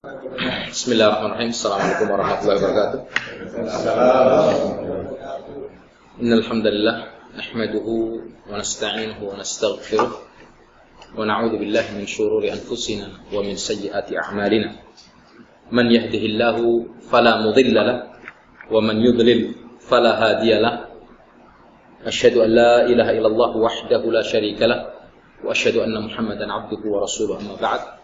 Bismillahirrahmanirrahim. Assalamualaikum warahmatullahi wabarakatuh. Innal hamdalillah nahmaduhu wa nasta'inuhu wa nastaghfiruh wa na'udzu billahi min shururi anfusina wa min sayyiati a'malina. Man yahdihillahu fala mudilla lahu wa man yudlil fala hadiya lahu. Asyhadu an la ilaha illallah wahdahu la syarika lahu wa asyhadu anna Muhammadan 'abduhu wa rasuluhu amma ba'd.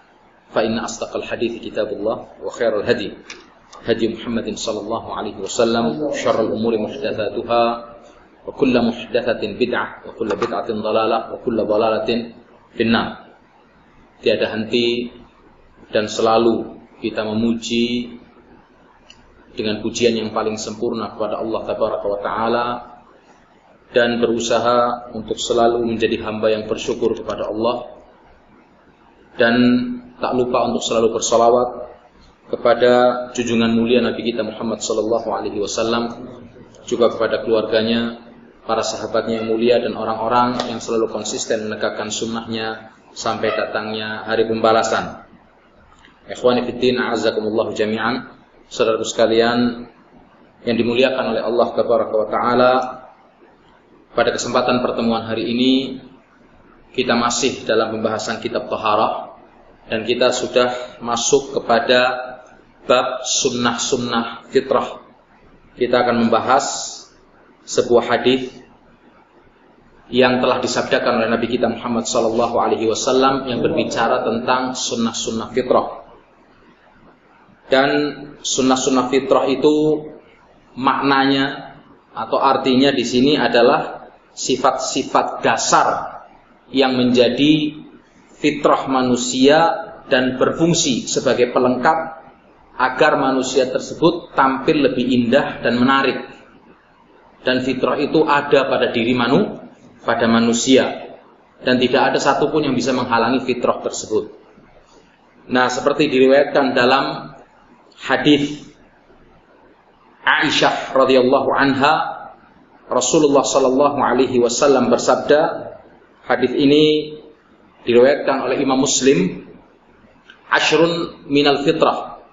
فإن أصدق الحديث كتاب الله وخير الهدي هدي محمد صلى الله عليه وسلم شر الأمور محدثاتها وكل محدثة بدعة وكل بدعة ضلالة وكل ضلالة في النار. Tiada henti dan selalu kita memuji dengan pujian yang paling sempurna kepada Allah Tabaraka wa Ta'ala dan berusaha untuk selalu menjadi hamba yang bersyukur kepada Allah, dan tak lupa untuk selalu bersalawat kepada junjungan mulia Nabi kita Muhammad sallallahu alaihi wasallam, juga kepada keluarganya, para sahabatnya yang mulia, dan orang-orang yang selalu konsisten menegakkan sunnahnya sampai datangnya hari pembalasan. Ikhwani fiddin, a'azzakumullahu jami'an. Saudaraku sekalian yang dimuliakan oleh Allah Tabaraka wa Ta'ala, pada kesempatan pertemuan hari ini kita masih dalam pembahasan kitab Taharah, dan kita sudah masuk kepada bab sunnah-sunnah fitrah. Kita akan membahas sebuah hadis yang telah disabdakan oleh Nabi kita Muhammad sallallahu alaihi wasallam yang berbicara tentang sunnah-sunnah fitrah. Dan sunnah-sunnah fitrah itu maknanya atau artinya di sini adalah sifat-sifat dasar yang menjadi fitrah manusia dan berfungsi sebagai pelengkap agar manusia tersebut tampil lebih indah dan menarik. Dan fitrah itu ada pada diri pada manusia, dan tidak ada satupun yang bisa menghalangi fitrah tersebut. Nah, seperti diriwayatkan dalam hadis Aisyah radhiyallahu anha, Rasulullah sallallahu alaihi wasallam bersabda, hadis ini diriwayatkan oleh Imam Muslim, asyrun minal fitrah.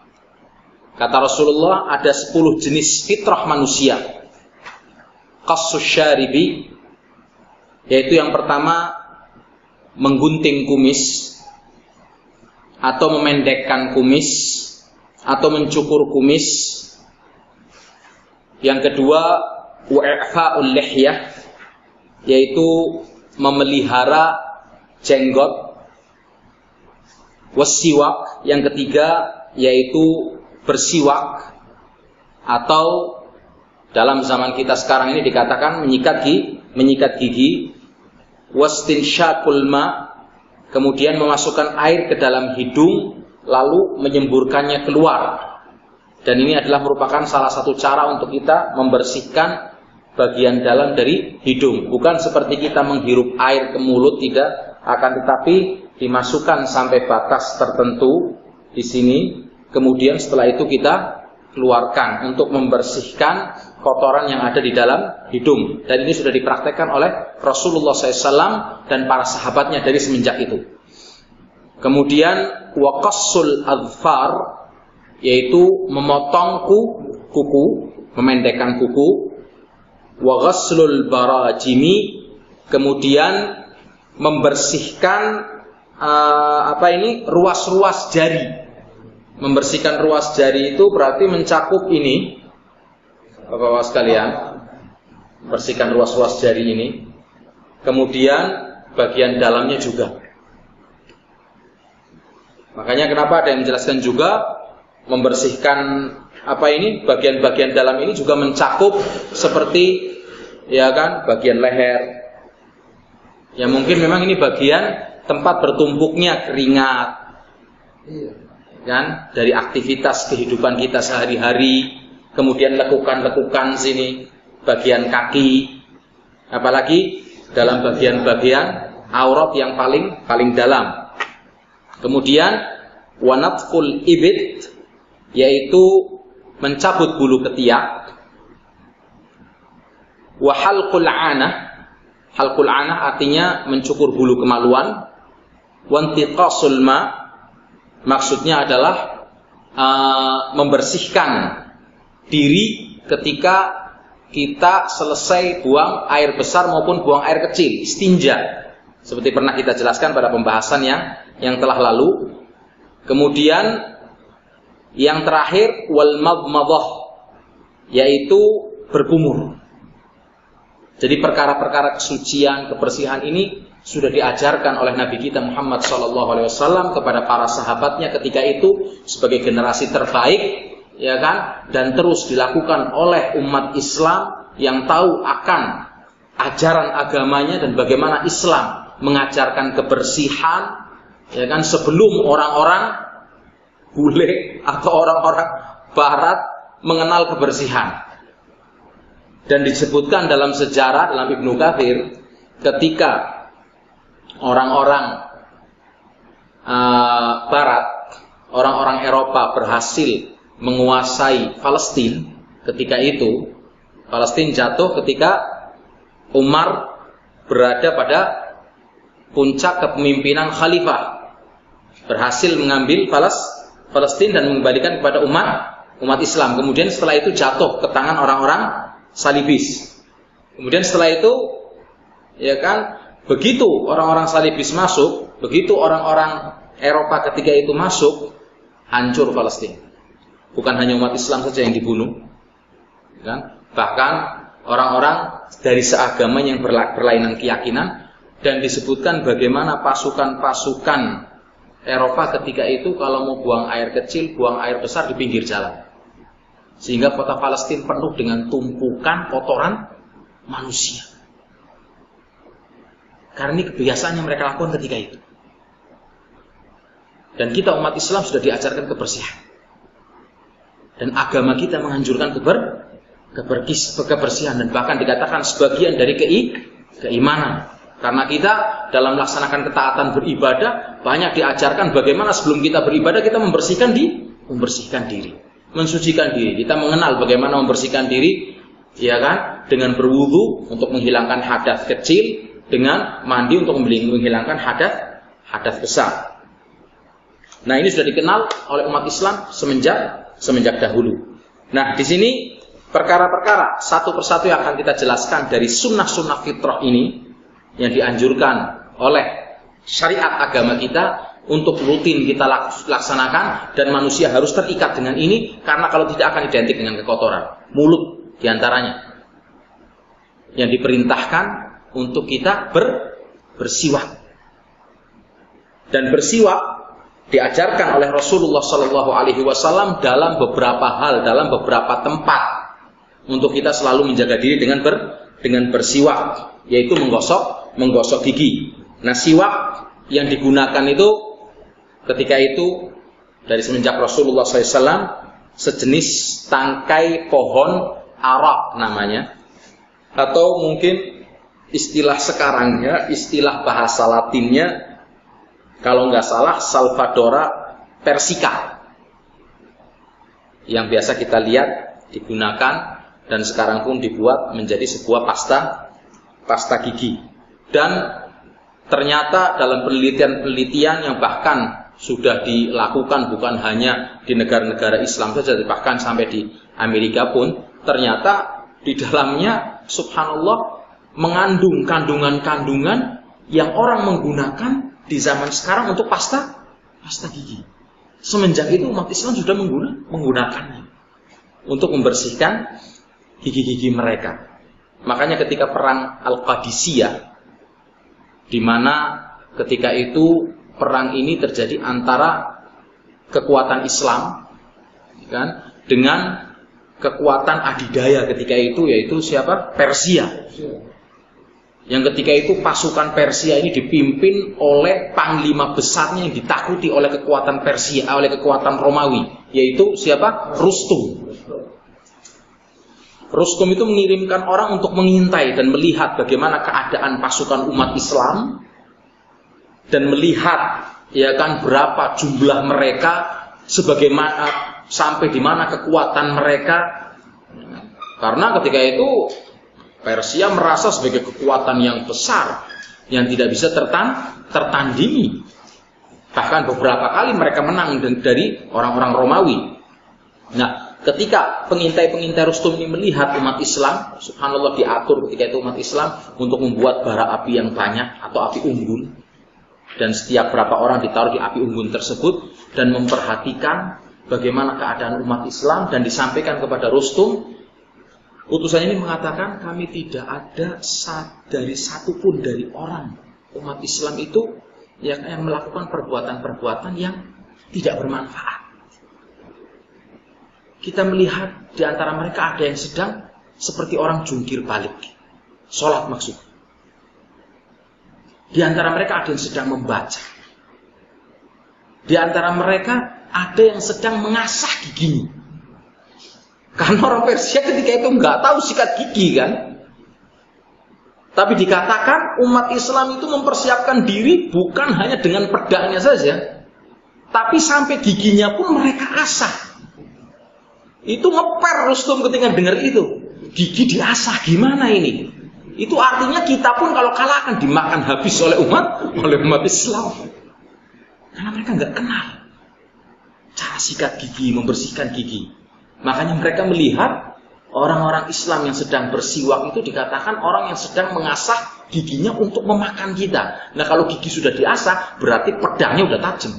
Kata Rasulullah, ada 10 jenis fitrah manusia. Qassus syaribi, yaitu yang pertama menggunting kumis atau memendekkan kumis atau mencukur kumis. Yang kedua wa'fa'ul lihyah, yaitu memelihara jenggot. Wasiwak, yang ketiga yaitu bersiwak, atau dalam zaman kita sekarang ini dikatakan menyikat gigi. Wastinsyaqul ma, kemudian memasukkan air ke dalam hidung lalu menyemburkannya keluar. Dan ini adalah merupakan salah satu cara untuk kita membersihkan bagian dalam dari hidung. Bukan seperti kita menghirup air ke mulut, tidak, akan tetapi dimasukkan sampai batas tertentu di sini, kemudian setelah itu kita keluarkan untuk membersihkan kotoran yang ada di dalam hidung. Dan ini sudah dipraktekkan oleh Rasulullah SAW dan para sahabatnya dari semenjak itu. Kemudian waqassul adfar, yaitu memotong kuku, memendekkan kuku. Wa ghaslul barajimi, kemudian membersihkan ruas-ruas jari. Membersihkan ruas jari itu berarti mencakup ini, Bapak-bapak sekalian, bersihkan ruas-ruas jari ini, kemudian bagian dalamnya juga. Makanya kenapa ada yang menjelaskan juga membersihkan bagian-bagian dalam ini juga mencakup seperti bagian leher. Ya mungkin memang ini bagian tempat bertumpuknya keringat, kan, dari aktivitas kehidupan kita sehari-hari. Kemudian lekukan-lekukan sini, bagian kaki, apalagi dalam bagian-bagian aurat yang paling dalam. Kemudian wanatful ibit, yaitu mencabut bulu ketiak. Wa halqul anah, halqul anah artinya mencukur bulu kemaluan. Wantiqasul ma, maksudnya adalah membersihkan diri ketika kita selesai buang air besar maupun buang air kecil, istinja. Seperti pernah kita jelaskan pada pembahasan yang telah lalu. Kemudian yang terakhir wal madmadah, yaitu berkumur. Jadi perkara-perkara kesucian, kebersihan ini sudah diajarkan oleh Nabi kita Muhammad SAW kepada para sahabatnya ketika itu sebagai generasi terbaik, ya kan? Dan terus dilakukan oleh umat Islam yang tahu akan ajaran agamanya dan bagaimana Islam mengajarkan kebersihan, ya kan? Sebelum orang-orang bule atau orang-orang Barat mengenal kebersihan. Dan disebutkan dalam sejarah, dalam Ibnu Katsir, ketika orang-orang Barat, orang-orang Eropa berhasil menguasai Palestina, ketika itu Palestina jatuh ketika Umar berada pada puncak kepemimpinan khalifah, berhasil mengambil Palestina dan mengembalikan kepada umat Islam. Kemudian setelah itu jatuh ke tangan orang-orang Salibis. Kemudian setelah itu, ya kan, begitu orang-orang Salibis masuk, begitu orang-orang Eropa ketika itu masuk, hancur Palestina. Bukan hanya umat Islam saja yang dibunuh, kan? Bahkan orang-orang dari seagama yang berlainan keyakinan. Dan disebutkan bagaimana pasukan-pasukan Eropa ketika itu kalau mau buang air kecil, buang air besar di pinggir jalan. Sehingga kota Palestina penuh dengan tumpukan kotoran manusia. Karena ini kebiasaan yang mereka lakukan ketika itu. Dan kita umat Islam sudah diajarkan kebersihan. Dan agama kita menganjurkan kebersihan. Dan bahkan dikatakan sebagian dari keimanan. Karena kita dalam melaksanakan ketaatan beribadah banyak diajarkan bagaimana sebelum kita beribadah kita membersihkan diri, mensucikan diri. Kita mengenal bagaimana membersihkan diri, ya kan? Dengan berwudu untuk menghilangkan hadas kecil, dengan mandi untuk menghilangkan hadas besar. Nah, ini sudah dikenal oleh umat Islam semenjak dahulu. Nah, di sini perkara-perkara satu persatu yang akan kita jelaskan dari sunnah-sunnah fitrah ini yang dianjurkan oleh syariat agama kita untuk rutin kita laksanakan, dan manusia harus terikat dengan ini karena kalau tidak akan identik dengan kekotoran. Mulut diantaranya yang diperintahkan untuk kita bersiwak. Dan bersiwak diajarkan oleh Rasulullah SAW dalam beberapa hal, dalam beberapa tempat untuk kita selalu menjaga diri dengan bersiwak, yaitu menggosok gigi. Nah, siwak yang digunakan itu ketika itu dari semenjak Rasulullah SAW sejenis tangkai pohon arak namanya, atau mungkin istilah sekarangnya, istilah bahasa Latinnya kalau nggak salah Salvadora persica, yang biasa kita lihat digunakan dan sekarang pun dibuat menjadi sebuah pasta gigi. Dan ternyata dalam penelitian yang bahkan sudah dilakukan bukan hanya di negara-negara Islam saja, bahkan sampai di Amerika pun, ternyata di dalamnya subhanallah mengandung kandungan-kandungan yang orang menggunakan di zaman sekarang untuk pasta gigi. Semenjak itu umat Islam sudah menggunakannya untuk membersihkan gigi-gigi mereka. Makanya ketika perang Al-Qadisiyah, di mana ketika itu perang ini terjadi antara kekuatan Islam kan dengan kekuatan adidaya ketika itu, yaitu siapa? Persia. Yang ketika itu pasukan Persia ini dipimpin oleh panglima besarnya yang ditakuti oleh kekuatan Persia, oleh kekuatan Romawi, yaitu siapa? Rustum. Rustum itu mengirimkan orang untuk mengintai dan melihat bagaimana keadaan pasukan umat Islam dan melihat ya kan berapa jumlah mereka, sebagaimana sampai di mana kekuatan mereka. Karena ketika itu Persia merasa sebagai kekuatan yang besar yang tidak bisa tertandingi. Bahkan beberapa kali mereka menang dari orang-orang Romawi. Nah, ketika pengintai-pengintai Rustum ini melihat umat Islam, subhanallah diatur ketika itu umat Islam untuk membuat bara api yang banyak atau api unggun. Dan setiap berapa orang ditaruh di api unggun tersebut dan memperhatikan bagaimana keadaan umat Islam dan disampaikan kepada Rustum. Utusan ini mengatakan kami tidak ada dari satupun dari orang umat Islam itu yang melakukan perbuatan-perbuatan yang tidak bermanfaat. Kita melihat di antara mereka ada yang sedang seperti orang jungkir balik, sholat maksud. Di antara mereka ada yang sedang membaca. Di antara mereka ada yang sedang mengasah giginya. Karena orang Persia ketika itu nggak tahu sikat gigi kan. Tapi dikatakan umat Islam itu mempersiapkan diri bukan hanya dengan pedangnya saja, tapi sampai giginya pun mereka asah. Itu ngeper Rustum ketika dengar itu. Gigi diasah gimana ini? Itu artinya kita pun kalau kalah akan dimakan habis oleh umat Islam. Karena mereka nggak kenal cara sikat gigi, membersihkan gigi. Makanya mereka melihat orang-orang Islam yang sedang bersiwak itu dikatakan orang yang sedang mengasah giginya untuk memakan kita. Nah kalau gigi sudah diasah, berarti pedangnya udah tajam.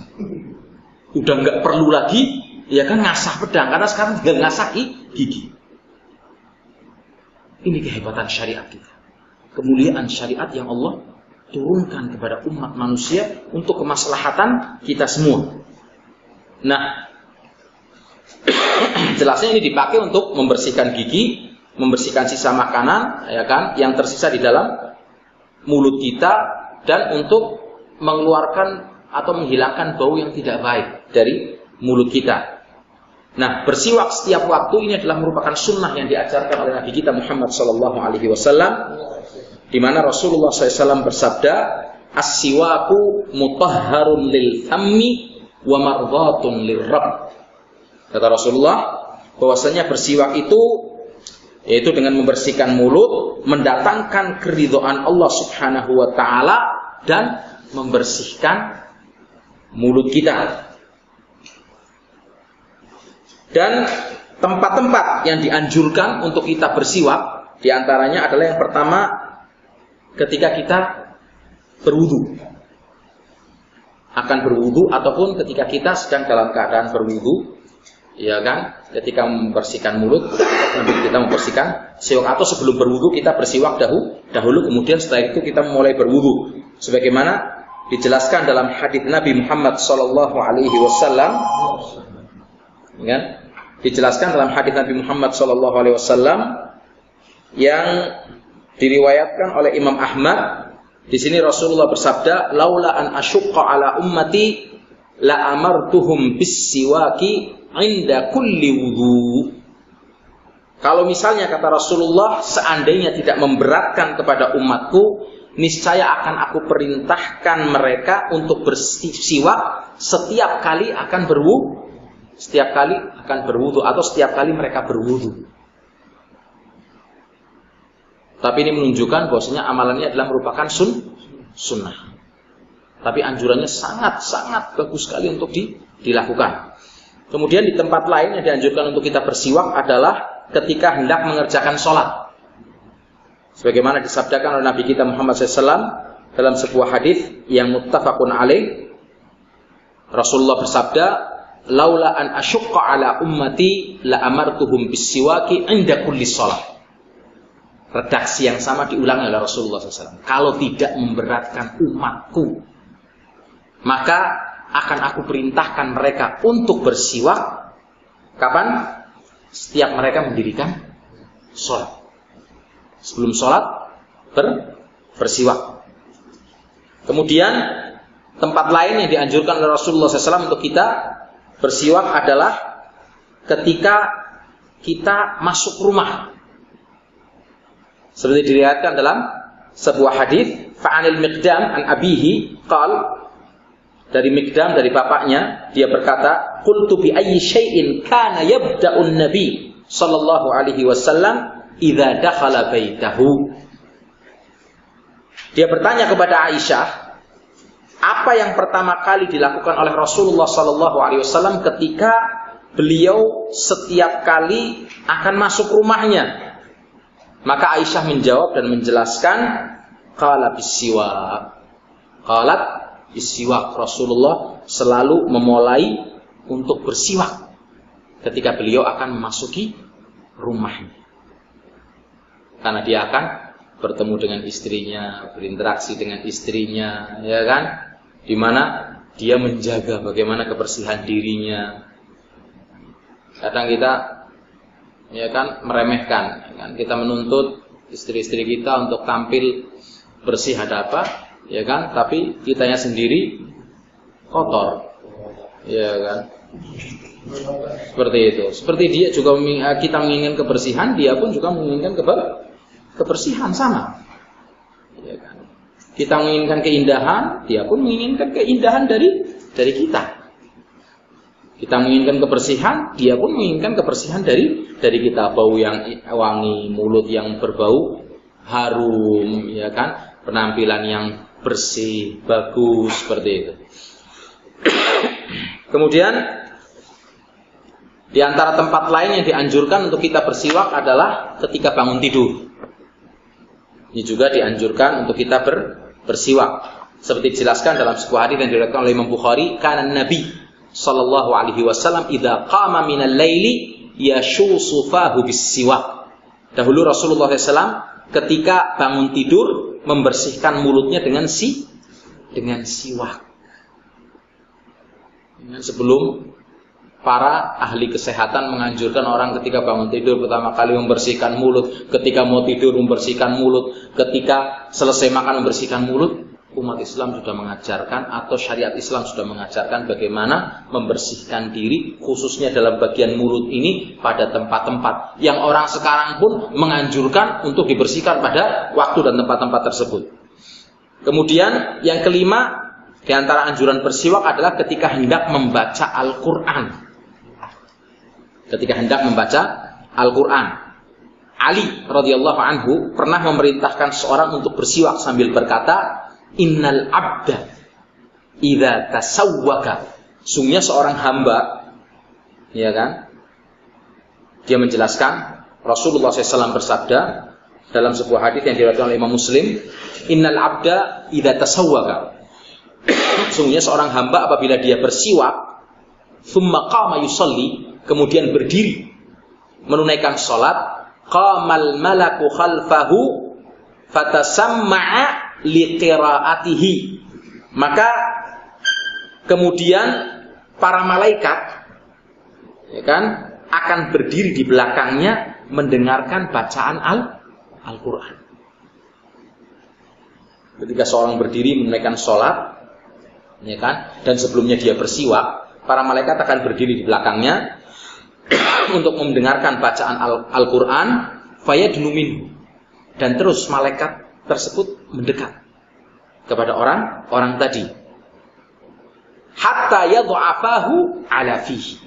Udah nggak perlu lagi, ya kan ngasah pedang. Karena sekarang tinggal ngasah gigi. Ini kehebatan syariat kita. Kemuliaan syariat yang Allah turunkan kepada umat manusia untuk kemaslahatan kita semua. Nah, jelasnya ini dipakai untuk membersihkan gigi, membersihkan sisa makanan, ya kan, yang tersisa di dalam mulut kita dan untuk mengeluarkan atau menghilangkan bau yang tidak baik dari mulut kita. Nah, bersiwak setiap waktu ini adalah merupakan sunnah yang diajarkan oleh Nabi kita Muhammad SAW, di mana Rasulullah SAW bersabda, as-siwaku mutahharun lil fammi wa mardhatun lirrabb. Kata Rasulullah, bahwasanya bersiwak itu yaitu dengan membersihkan mulut, mendatangkan keridhaan Allah Subhanahu wa taala dan membersihkan mulut kita. Dan tempat-tempat yang dianjurkan untuk kita bersiwak diantaranya adalah yang pertama ketika kita berwudu. Akan berwudu ataupun ketika kita sedang dalam keadaan berwudu, ya kan? Ketika membersihkan mulut, kita membersihkan siwak, atau sebelum berwudu kita bersiwak dahulu, kemudian setelah itu kita mulai berwudu. Sebagaimana dijelaskan dalam hadits Nabi Muhammad SAW, kan? Dijelaskan dalam hadits Nabi Muhammad SAW yang diriwayatkan oleh Imam Ahmad. Di sini Rasulullah bersabda, laula an asyqa ala ummati la amartuhum bis-siwaki 'inda kulli wudu. Kalau misalnya kata Rasulullah, seandainya tidak memberatkan kepada umatku, niscaya akan aku perintahkan mereka untuk bersiwak setiap kali akan berwudu. Setiap kali akan berwudu atau setiap kali mereka berwudu. Tapi ini menunjukkan bahwasanya amalannya adalah merupakan sunnah. Tapi anjurannya sangat-sangat bagus sekali untuk dilakukan. Kemudian di tempat lain yang dianjurkan untuk kita bersiwak adalah ketika hendak mengerjakan sholat. Sebagaimana disabdakan oleh Nabi kita Muhammad SAW dalam sebuah hadis yang muttafaqun alaih. Rasulullah bersabda, laula an asyqa ala ummati la amartuhum bis-siwaki 'inda kulli shalah. Redaksi yang sama diulangi oleh Rasulullah SAW. Kalau tidak memberatkan umatku, maka akan aku perintahkan mereka untuk bersiwak. Kapan? Setiap mereka mendirikan sholat. Sebelum sholat bersiwak. Kemudian tempat lain yang dianjurkan oleh Rasulullah SAW untuk kita bersiwak adalah ketika kita masuk rumah. Seperti diriwayatkan dalam sebuah hadis, fa'anil Miqdam an abihi qal, dari Miqdam dari bapaknya dia berkata, qultu bi ayyi syai'in kana yabda'un nabi sallallahu alaihi wasallam idza dakhala baitahu. Dia bertanya kepada Aisyah, apa apa yang pertama kali dilakukan oleh Rasulullah SAW ketika beliau setiap kali akan masuk rumahnya? Maka Aisyah menjawab dan menjelaskan, qala bisiwak. Qalat bisiwak. Rasulullah selalu memulai untuk bersiwak ketika beliau akan memasuki rumahnya. Karena dia akan bertemu dengan istrinya, berinteraksi dengan istrinya, ya kan? Di mana dia menjaga bagaimana kebersihan dirinya. Kadang kita, ya kan, meremehkan, ya kan? Kita menuntut istri-istri kita untuk tampil bersih ada apa, ya kan? Tapi kitanya sendiri kotor, ya kan? Seperti itu. Seperti dia juga kita menginginkan kebersihan, dia pun juga menginginkan kebersihan sama. Ya kan? Kita menginginkan keindahan, dia pun menginginkan keindahan dari kita. Kita menginginkan kebersihan, dia pun menginginkan kebersihan dari kita. Bau yang wangi, mulut yang berbau harum, ya kan? Penampilan yang bersih, bagus, seperti itu. Kemudian di antara tempat lain yang dianjurkan untuk kita bersiwak adalah ketika bangun tidur. Ini juga dianjurkan untuk kita bersiwak. Seperti dijelaskan dalam sebuah hadis yang diriwayatkan oleh Imam Bukhari, kana Nabi sallallahu alaihi wasallam idza qama minal laili yashusu fahu bis-siwak. Dahulu Rasulullah SAW ketika bangun tidur membersihkan mulutnya dengan siwak. Sebelum para ahli kesehatan menganjurkan orang ketika bangun tidur pertama kali membersihkan mulut, ketika mau tidur membersihkan mulut, ketika selesai makan membersihkan mulut, umat Islam sudah mengajarkan atau syariat Islam sudah mengajarkan bagaimana membersihkan diri khususnya dalam bagian mulut ini pada tempat-tempat yang orang sekarang pun menganjurkan untuk dibersihkan pada waktu dan tempat-tempat tersebut. Kemudian yang kelima di antara anjuran bersiwak adalah ketika hendak membaca Al-Quran. Ketika hendak membaca Al-Quran, Ali radhiyallahu anhu pernah memerintahkan seorang untuk bersiwak sambil berkata, innal abda idza tasawwaka. Sungguhnya seorang hamba, ya kan? Dia menjelaskan, Rasulullah SAW bersabda dalam sebuah hadis yang diriwayatkan oleh Imam Muslim, innal abda idza tasawwaka. Sungguhnya seorang hamba apabila dia bersiwak, thumma qama yusalli, kemudian berdiri menunaikan salat, qamal malaku khalfahu fatasamma'a liqiraatihi. Maka kemudian para malaikat, ya kan, akan berdiri di belakangnya mendengarkan bacaan Al-Quran. Ketika seorang berdiri menunaikan salat, ya kan, dan sebelumnya dia bersiwak, para malaikat akan berdiri di belakangnya untuk mendengarkan bacaan Al-Quran, fayadnu minhu, dan terus malaikat tersebut mendekat kepada orang tadi, hatta yadha'afahu ala fihi,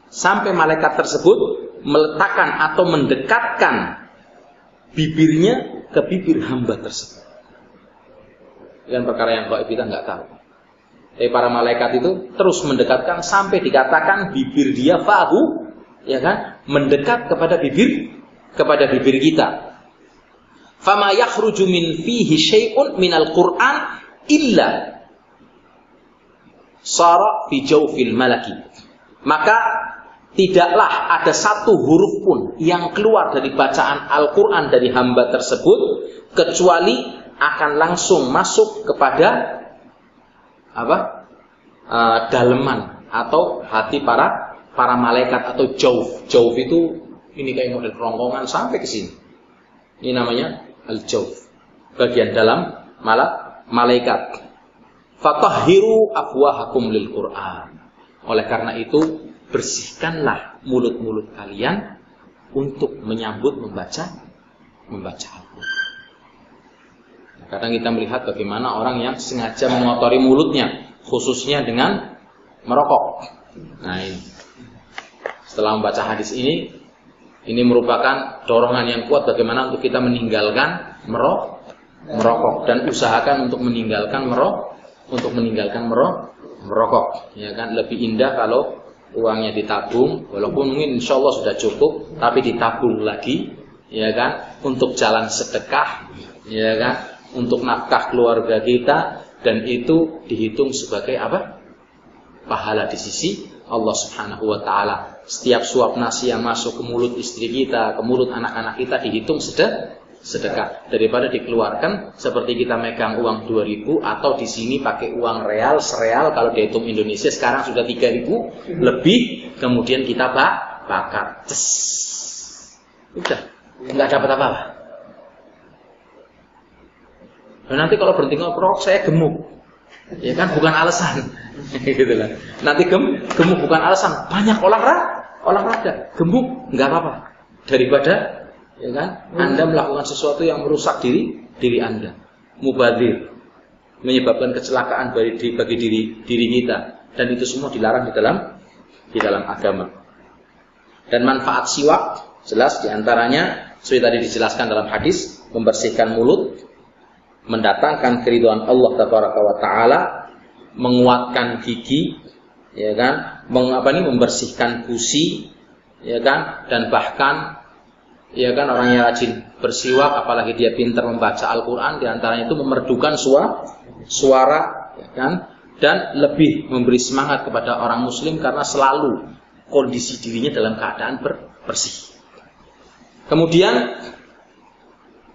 sampai malaikat tersebut meletakkan atau mendekatkan bibirnya ke bibir hamba tersebut. Dengan perkara yang gaib kita nggak tahu. Tapi para malaikat itu terus mendekatkan sampai dikatakan bibir dia fahu, ya kan, mendekat kepada bibir kita. Fama yakhruju min fihi syai'un minal Qur'an illa sara fi jawfil malaki. Maka tidaklah ada satu huruf pun yang keluar dari bacaan Al-Quran dari hamba tersebut kecuali akan langsung masuk kepada daleman atau hati para malaikat atau jauf. Jauf itu ini kayak model kerongkongan sampai ke sini. Ini namanya al-jauf, bagian dalam malaikat. Fatahhiru afwahakum lil Qur'an. Oleh karena itu, bersihkanlah mulut-mulut kalian untuk menyambut membaca Al-Quran. Kadang kita melihat bagaimana orang yang sengaja mengotori mulutnya, khususnya dengan merokok. Nah ini, setelah membaca hadis ini merupakan dorongan yang kuat bagaimana untuk kita meninggalkan merokok dan usahakan untuk meninggalkan untuk meninggalkan merokok, ya kan? Lebih indah kalau uangnya ditabung, walaupun mungkin insya Allah sudah cukup, tapi ditabung lagi, ya kan? Untuk jalan sedekah, ya kan? Untuk nafkah keluarga kita, dan itu dihitung sebagai apa? Pahala di sisi Allah Subhanahu wa Ta'ala. Setiap suap nasi yang masuk ke mulut istri kita, ke mulut anak-anak kita, dihitung sedekah, daripada dikeluarkan seperti kita megang uang 2.000 atau di sini pakai uang real, sereal kalau dihitung Indonesia sekarang sudah 3.000 lebih, kemudian kita bakar. Udah, nggak dapat apa-apa. Dan nanti kalau berhenti ngerokok saya gemuk, ya kan, bukan alasan. Gitu lah. Nanti gemuk bukan alasan, banyak olahraga, gemuk nggak apa-apa, daripada, ya kan, Anda melakukan sesuatu yang merusak diri Anda, mubadzir, menyebabkan kecelakaan bagi diri kita, dan itu semua dilarang di dalam agama. Dan manfaat siwak jelas diantaranya seperti tadi dijelaskan dalam hadis, membersihkan mulut, mendatangkan keridhaan Allah Tabaraka wa Ta'ala, menguatkan gigi, ya kan, membersihkan gusi, ya kan, dan bahkan, ya kan, orang yang rajin bersiwak, apalagi dia pintar membaca Al-Quran, diantaranya itu memerdukan suara, ya kan, dan lebih memberi semangat kepada orang Muslim karena selalu kondisi dirinya dalam keadaan bersih. Kemudian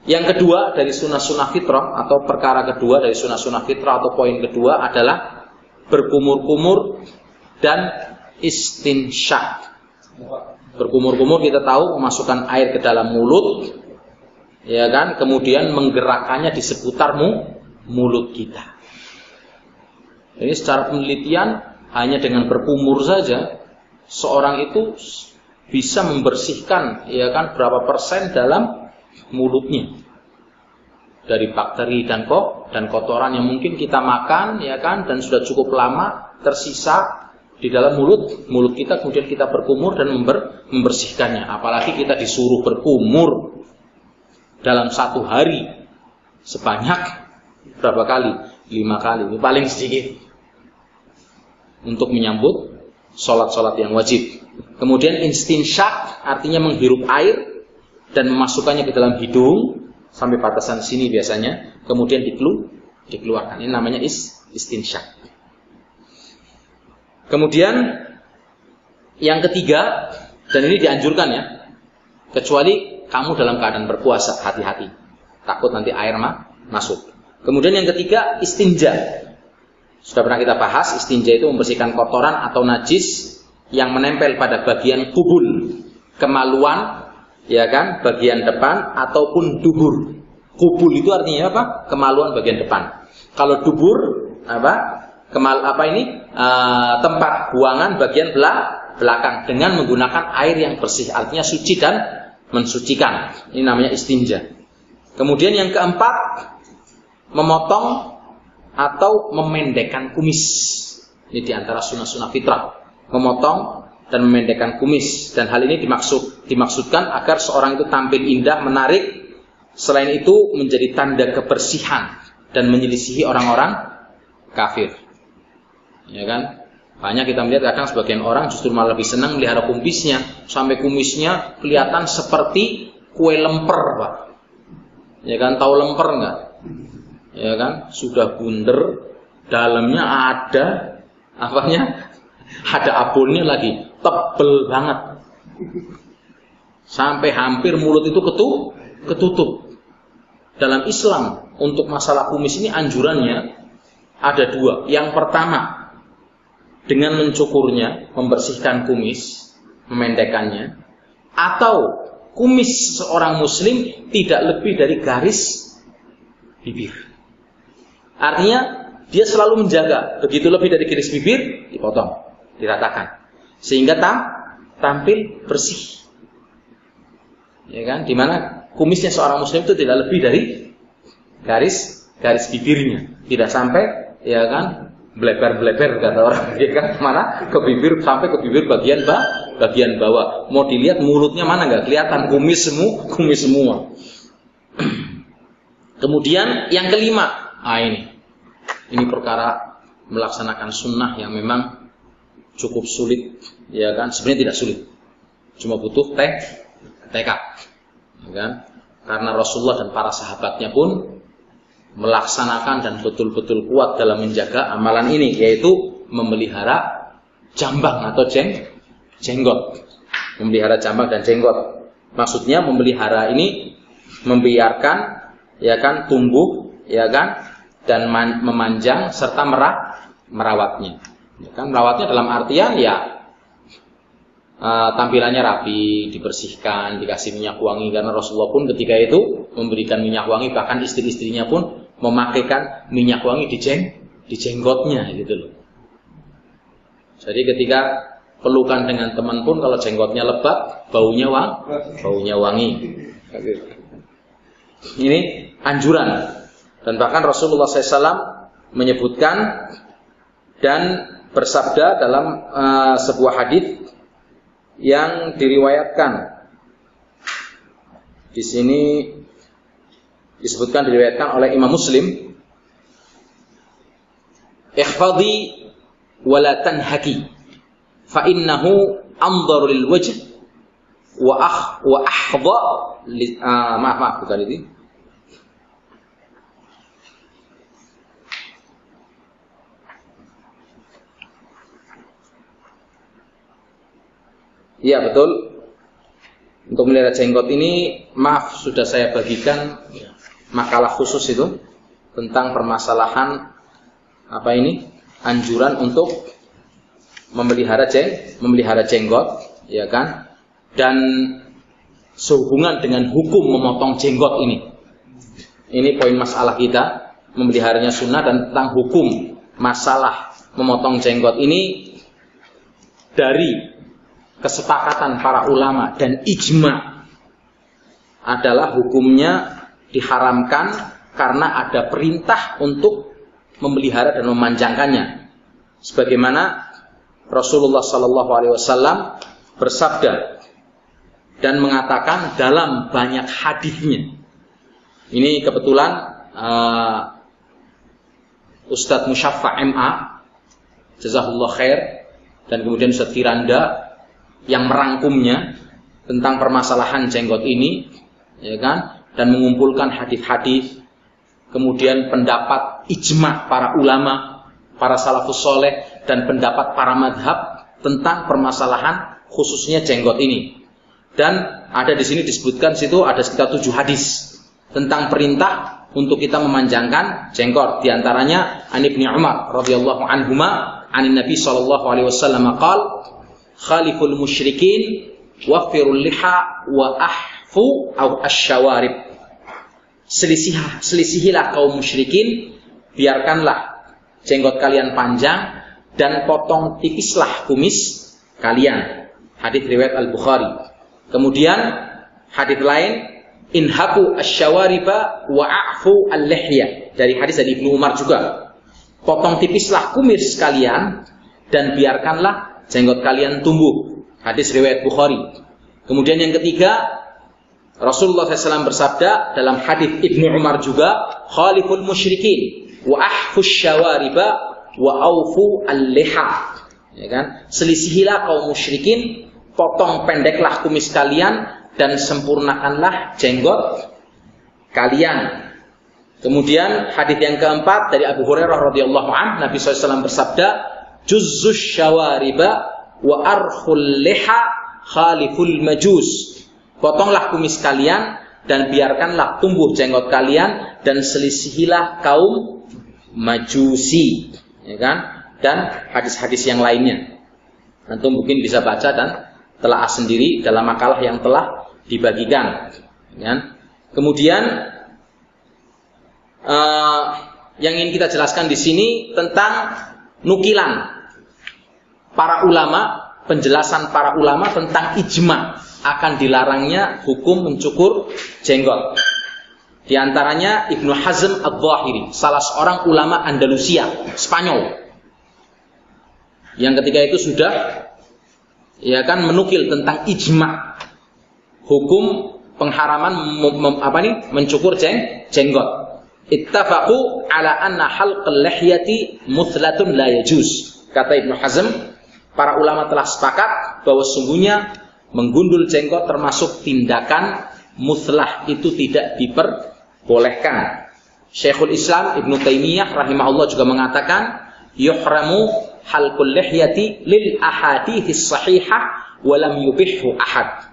yang kedua dari sunnah-sunnah fitrah, atau perkara kedua dari sunnah-sunnah fitrah, atau poin kedua adalah berkumur-kumur dan istinsyak. Berkumur-kumur kita tahu memasukkan air ke dalam mulut, ya kan, kemudian menggerakkannya di seputar mulut kita. Ini secara penelitian hanya dengan berkumur saja seorang itu bisa membersihkan, ya kan, berapa persen dalam mulutnya dari bakteri dan kotoran yang mungkin kita makan, ya kan, dan sudah cukup lama tersisa di dalam mulut kita, kemudian kita berkumur dan membersihkannya. Apalagi kita disuruh berkumur dalam satu hari sebanyak berapa kali? 5 kali. Ini paling sedikit untuk menyambut sholat-sholat yang wajib. Kemudian istinsyak artinya menghirup air dan memasukkannya ke dalam hidung sampai batasan sini biasanya, kemudian dikeluarkan. Ini namanya istinsyak. Kemudian yang ketiga, dan ini dianjurkan ya, kecuali kamu dalam keadaan berpuasa, hati-hati, takut nanti air masuk. Kemudian yang ketiga, istinja. Sudah pernah kita bahas, istinja itu membersihkan kotoran atau najis yang menempel pada bagian kubul, kemaluan, ya kan, bagian depan ataupun dubur. Kubul itu artinya apa? Kemaluan bagian depan. Kalau dubur apa? Tempat buangan bagian belakang dengan menggunakan air yang bersih, artinya suci dan mensucikan. Ini namanya istinja. Kemudian yang keempat, memotong atau memendekkan kumis. Ini diantara sunnah-sunnah fitrah, memotong dan memendekkan kumis. Dan hal ini dimaksudkan agar seorang itu tampil indah, menarik. Selain itu menjadi tanda kebersihan dan menyelisihi orang-orang kafir. Ya kan? Banyak kita melihat kadang sebagian orang justru malah lebih senang melihara kumisnya, sampai kumisnya kelihatan seperti kue lemper, Pak. Ya kan, tahu lemper enggak? Ya kan, sudah bunder, dalamnya ada apanya? Ada abonnya lagi, tebel banget. Sampai hampir mulut itu ketutup. Dalam Islam untuk masalah kumis ini anjurannya ada 2. Yang pertama, dengan mencukurnya, membersihkan kumis, memendekkannya, atau kumis seorang muslim tidak lebih dari garis bibir. Artinya dia selalu menjaga, begitu lebih dari garis bibir dipotong, diratakan, sehingga tampil bersih. Ya kan? Dimana kumisnya seorang muslim itu tidak lebih dari garis bibirnya, tidak sampai, ya kan, bleber kata orang, ya kan, mana ke bibir, sampai ke bibir bagian bawah. Mau dilihat mulutnya mana nggak kelihatan, kumis semua. Kemudian yang kelima, ini ini perkara melaksanakan sunnah yang memang cukup sulit, ya kan? Sebenarnya tidak sulit, cuma butuh tekad, ya kan? Karena Rasulullah dan para sahabatnya pun melaksanakan dan betul-betul kuat dalam menjaga amalan ini, yaitu memelihara jambang atau jenggot. Memelihara jambang dan jenggot. Maksudnya memelihara ini membiarkan, ya kan, tumbuh, ya kan, dan memanjang serta merawatnya. Ya kan, merawatnya dalam artian ya tampilannya rapi, dibersihkan, dikasih minyak wangi, karena Rasulullah pun ketika itu memberikan minyak wangi, bahkan istri-istrinya pun memakaikan minyak wangi di jenggotnya gitu loh. Jadi ketika pelukan dengan teman pun kalau jenggotnya lebat, baunya wangi. Ini anjuran. Dan bahkan Rasulullah SAW menyebutkan dan bersabda dalam sebuah hadis yang diriwayatkan. Di sini disebutkan, diriwayatkan oleh Imam Muslim, "Ihfadhi wa la tanhaki fa innahu anzaru lil wajh wa ahdha maaf bukan itu. Iya betul. Untuk melihara jenggot ini, maaf sudah saya bagikan makalah khusus itu tentang permasalahan apa ini, anjuran untuk memelihara jenggot, ya kan? Dan sehubungan dengan hukum memotong jenggot ini. Ini poin masalah kita, memeliharanya sunnah, dan tentang hukum masalah memotong jenggot ini dari kesepakatan para ulama dan ijma adalah hukumnya diharamkan karena ada perintah untuk memelihara dan memanjangkannya. Sebagaimana Rasulullah SAW bersabda dan mengatakan dalam banyak hadisnya. Ini kebetulan Ustadz Musyaffa MA, jazahullah khair, dan kemudian Ustadz Firanda yang merangkumnya tentang permasalahan jenggot ini, ya kan, dan mengumpulkan hadis-hadis, kemudian pendapat ijma para ulama, para salafus soleh, dan pendapat para madhab tentang permasalahan khususnya jenggot ini. Dan ada di sini disebutkan, situ ada sekitar 7 hadis tentang perintah untuk kita memanjangkan jenggot. Di antaranya an Ibnu Umar radhiyallahu anhuma anin Nabi sallallahu alaihi wasallam qala khaliful musyrikin wafirul liha wa ahfu au asyawarib. Selisihilah kaum musyrikin, biarkanlah jenggot kalian panjang, dan potong tipislah kumis kalian. Hadis riwayat Al-Bukhari. Kemudian hadis lain, inhaku asyawariba wa a'fu al-lihya, dari hadis dari Ibnu Umar juga. Potong tipislah kumis kalian dan biarkanlah jenggot kalian tumbuh. Hadis riwayat Bukhari. Kemudian yang ketiga, Rasulullah SAW bersabda dalam hadis Ibnu Umar juga, khaliful musyrikin wa ahfus syawariba wa aufu al-liha. Ya kan? Selisihilah kaum musyrikin, potong pendeklah kumis kalian dan sempurnakanlah jenggot kalian. Kemudian hadis yang keempat dari Abu Hurairah radhiyallahu anhu, Nabi SAW bersabda, juzzus syawariba wa arkhul liha khaliful majus. Potonglah kumis kalian dan biarkanlah tumbuh jenggot kalian, dan selisihilah kaum majusi, ya kan? Dan hadis-hadis yang lainnya antum mungkin bisa baca dan telaah sendiri dalam makalah yang telah dibagikan, ya. Kemudian yang ingin kita jelaskan di sini tentang nukilan para ulama, penjelasan para ulama tentang ijma akan dilarangnya hukum mencukur jenggot. Di antaranya Ibnu Hazm Adz-Dzahiri, salah seorang ulama Andalusia, Spanyol, yang ketika itu sudah, ya kan, menukil tentang ijma hukum pengharaman mencukur jenggot. ittafaqu ala anna halqal lihyati muthlatun la yajuz. Kata Ibnu Hazm, para ulama telah sepakat bahwa sungguhnya menggundul jenggot termasuk tindakan muthlah, itu tidak diperbolehkan. Syekhul Islam Ibnu Taimiyah rahimahullah juga mengatakan yuhramu halqul lihyati lil ahadits sahihah wa lam yubihhu ahad.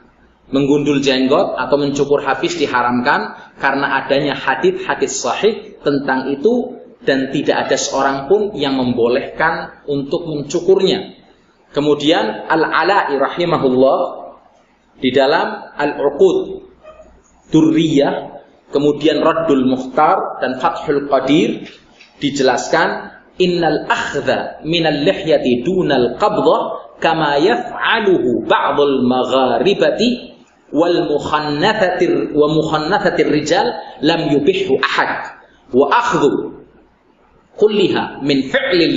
Menggundul jenggot atau mencukur habis diharamkan karena adanya hadits-hadits sahih tentang itu dan tidak ada seorang pun yang membolehkan untuk mencukurnya. Kemudian Al-Ala'i rahimahullah di dalam Al-Uqud Durriyah, kemudian Raddul Mukhtar dan Fathul Qadir dijelaskan innal akhdha minal lihyati dunal qabdah kama yaf'aluhu ba'dul magharibati wal mukhannathatir rijal lam yubihhu ahad wa akhdhu kulliha min fi'lil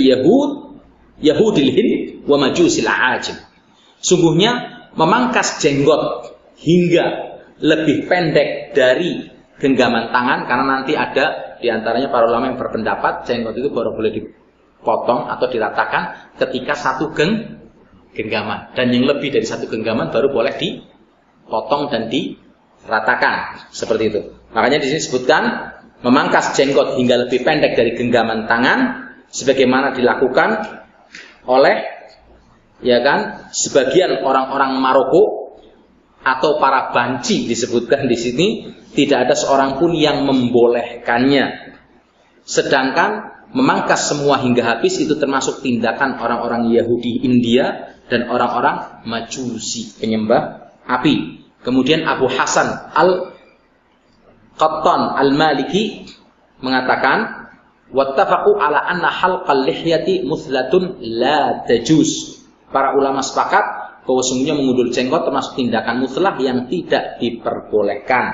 yahudil hind wa majusil aajim. Sungguhnya memangkas jenggot hingga lebih pendek dari genggaman tangan, karena nanti ada diantaranya para ulama yang berpendapat jenggot itu baru boleh dipotong atau diratakan ketika satu genggaman, dan yang lebih dari satu genggaman baru boleh dipotong dan diratakan, seperti itu. Makanya di sini disebutkan memangkas jenggot hingga lebih pendek dari genggaman tangan, sebagaimana dilakukan oleh sebagian orang-orang Maroko atau para banci disebutkan di sini, tidak ada seorang pun yang membolehkannya. Sedangkan memangkas semua hingga habis itu termasuk tindakan orang-orang Yahudi India dan orang-orang Majusi, penyembah api. Kemudian Abu Hasan Al-Qattan Al-Maliki mengatakan wattafaqu ala anna halqal lihyati muthlatun la tajuz. Para ulama sepakat bahwa sungguhnya mengundul jenggot termasuk tindakan muthlah yang tidak diperbolehkan.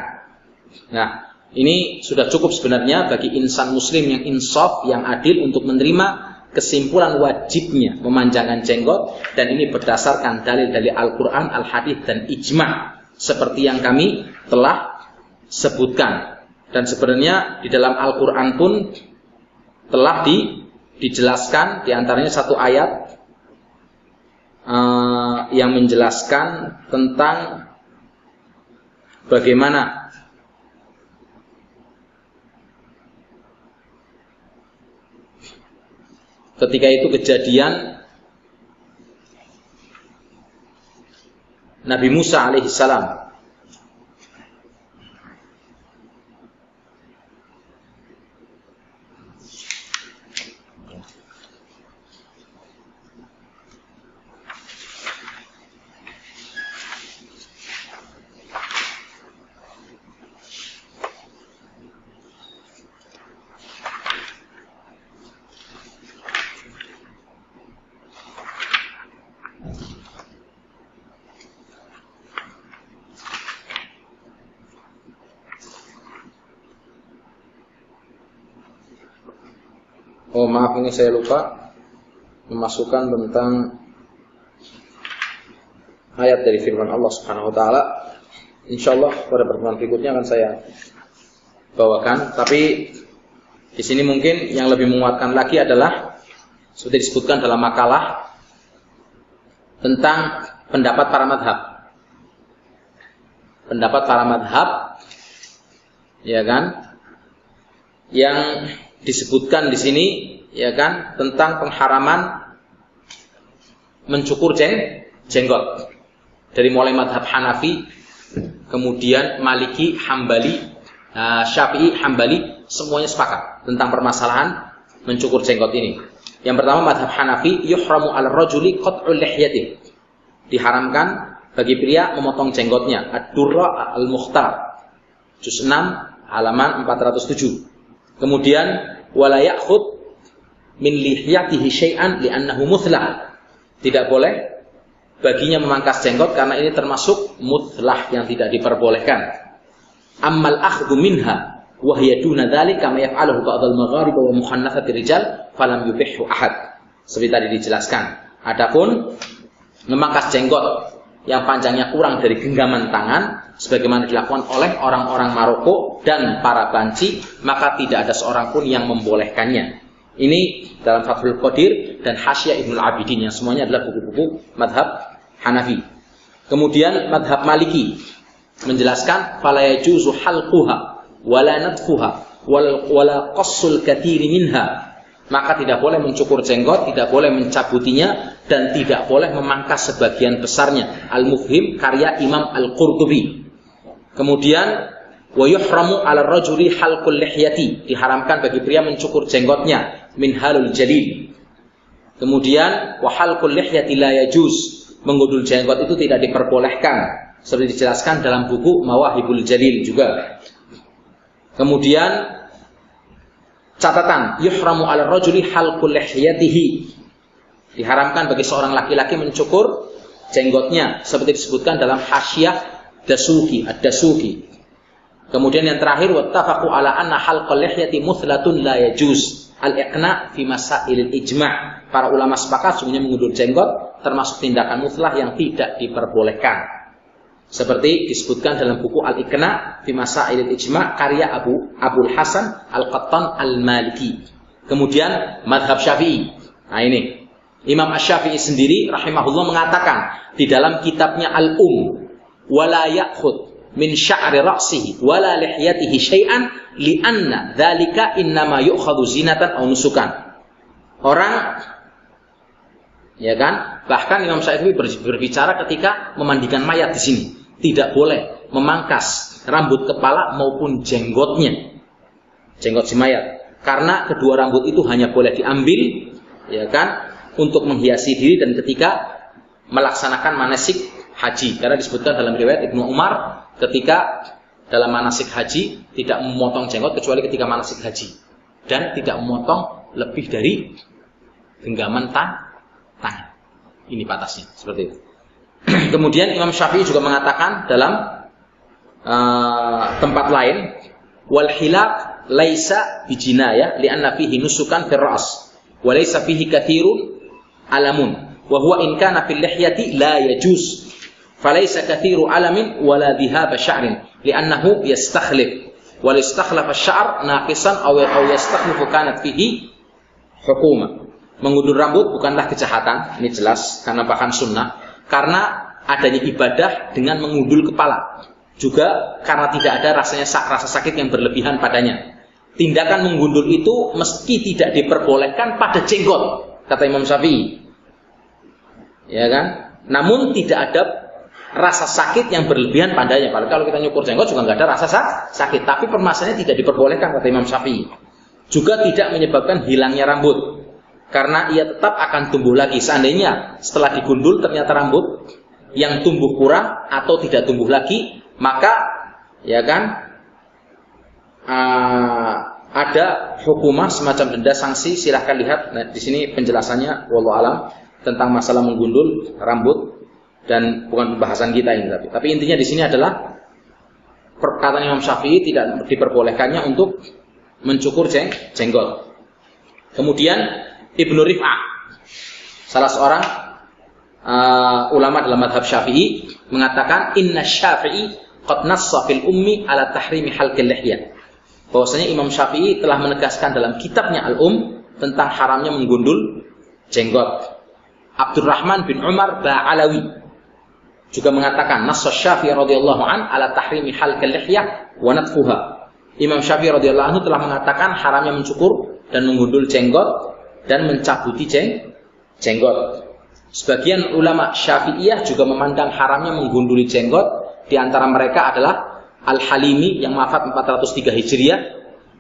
Nah, ini sudah cukup sebenarnya bagi insan muslim yang insaf, yang adil untuk menerima kesimpulan wajibnya memanjangkan jenggot, dan ini berdasarkan dalil-dalil Al-Quran, Al-Hadith, dan Ijma' seperti yang kami telah sebutkan. Dan sebenarnya di dalam Al-Quran pun telah dijelaskan, diantaranya satu ayat yang menjelaskan tentang bagaimana ketika itu kejadian Nabi Musa alaihissalam maaf, ini saya lupa memasukkan tentang ayat dari firman Allah Subhanahu wa taala. Insyaallah pada pertemuan berikutnya akan saya bawakan, tapi di sini mungkin yang lebih menguatkan lagi adalah seperti disebutkan dalam makalah tentang pendapat para madhab. Pendapat para madhab, ya kan, yang disebutkan di sini, ya kan, tentang pengharaman mencukur jenggot. Dari mulai madhab Hanafi, kemudian Maliki, Hambali, Syafi'i, Hambali, semuanya sepakat tentang permasalahan mencukur jenggot ini. Yang pertama madhab Hanafi, yuhramu ala rajuli qat'ul lihyati. Diharamkan bagi pria memotong jenggotnya. Ad-Durra Al-Mukhtar, juz 6, halaman 407. Kemudian wala ya'khud min lihyatihi syai'an li'annahu muthlah. Tidak boleh baginya memangkas jenggot karena ini termasuk muthlah yang tidak diperbolehkan. Ammal akhdhu minha wa hiya duna dzalika kama yaf'aluhu ba'dul magharib wa mukhannathatir rijal falam yubihhu ahad. Seperti tadi dijelaskan. Adapun memangkas jenggot yang panjangnya kurang dari genggaman tangan, sebagaimana dilakukan oleh orang-orang Maroko dan para Banci, maka tidak ada seorang pun yang membolehkannya. Ini dalam Fathul Qadir dan Hasyiah Ibnul Abidin, yang semuanya adalah buku-buku madhab Hanafi. Kemudian madhab Maliki menjelaskan fala yajuzu halquha wala nadfuha wala qassul katsiri minha, maka tidak boleh mencukur jenggot, tidak boleh mencabutinya, dan tidak boleh memangkas sebagian besarnya. Al-Mufhim karya Imam Al-Qurtubi. Kemudian wa yuhramu 'ala ar-rajuli halqul lihyati, diharamkan bagi pria mencukur jenggotnya, min halul jalil. Kemudian wa halqul lihyati la yajuz, menggundul jenggot itu tidak diperbolehkan, seperti dijelaskan dalam buku Mawahibul Jalil juga. Kemudian catatan, yuhramu 'ala ar-rajuli halqul lihyatihi, diharamkan bagi seorang laki-laki mencukur jenggotnya, seperti disebutkan dalam Hasyiah Dasuki, Ad-Dasuki. Kemudian yang terakhir, wattafaqu 'ala anna halqul lihyati muthlatun la yajuz, al-iqna fi masailil ijma'. Para ulama sepakat sungguhnya mengundur jenggot termasuk tindakan muthlah yang tidak diperbolehkan. Seperti disebutkan dalam buku Al-Iqna fi Masailil Ijma' karya Abul Hasan Al-Qattan Al-Maliki. Kemudian madhab Syafi'i. Nah ini, Imam Asy-Syafi'i sendiri rahimahullah mengatakan di dalam kitabnya Al-Um, wala ya'khud min sya'ri ra'sihi wala lihyatihi syai'an li'anna dzalika innama yu'khadhu zinatan aw nusukan. Orang, ya kan, bahkan Imam Syafi'i berbicara ketika memandikan mayat di sini, tidak boleh memangkas rambut kepala maupun jenggotnya, jenggot si mayat, karena kedua rambut itu hanya boleh diambil, ya kan, untuk menghiasi diri dan ketika melaksanakan manasik haji. Karena disebutkan dalam riwayat Ibnu Umar ketika dalam manasik haji tidak memotong jenggot kecuali ketika manasik haji, dan tidak memotong lebih dari genggaman tangan. Ini batasnya, seperti itu. Kemudian Imam Syafi'i juga mengatakan dalam tempat lain, wal hilaq laisa bijinayah li'anna fihi nusukan fil ra's wa laisa fihi katsirun alamun wa huwa in kana fil lihyati la yajuz falaysa kathiru alamin wala dhihab sya'rin li'annahu yastakhlif wal istakhlafa asy-sya'r naqisan aw yastakhlifu kanat fihi hukuma. Mengundur rambut bukanlah kejahatan, ini jelas karena bahkan sunnah, karena adanya ibadah dengan mengundul kepala, juga karena tidak ada rasa sakit yang berlebihan padanya. Tindakan menggundul itu meski tidak diperbolehkan pada jenggot, kata Imam Syafi'i, ya kan? Namun tidak ada rasa sakit yang berlebihan padanya. Kalau kita nyukur jenggot juga nggak ada rasa sakit, tapi permasalahannya tidak diperbolehkan, kata Imam Syafi'i. Juga tidak menyebabkan hilangnya rambut, karena ia tetap akan tumbuh lagi. Seandainya setelah digundul ternyata rambut yang tumbuh kurang atau tidak tumbuh lagi, maka ya kan ada hukumah semacam denda, sanksi. Silahkan lihat, nah, di sini penjelasannya wallahu alam tentang masalah menggundul rambut, dan bukan pembahasan kita ini, tapi intinya di sini adalah perkataan Imam Syafi'i tidak diperbolehkannya untuk mencukur jenggot. Kemudian Ibnu Rif'ah, salah seorang ulama dalam madhab Syafi'i, mengatakan inna Syafi'i qad nassa fil ummi ala tahrimi halqil lihyah, bahwasanya Imam Syafi'i telah menegaskan dalam kitabnya Al-Um tentang haramnya menggundul jenggot. Abdurrahman bin Umar Ba'alawi juga mengatakan nassa Syafi'i radhiyallahu an ala tahrimi halqil lihyah wa natfuha. Imam Syafi'i radhiyallahu anhu telah mengatakan haramnya mencukur dan menggundul jenggot dan mencabuti jenggot. Sebagian ulama Syafi'iyah juga memandang haramnya menggunduli jenggot. Di antara mereka adalah Al-Halimi yang wafat 403 Hijriah,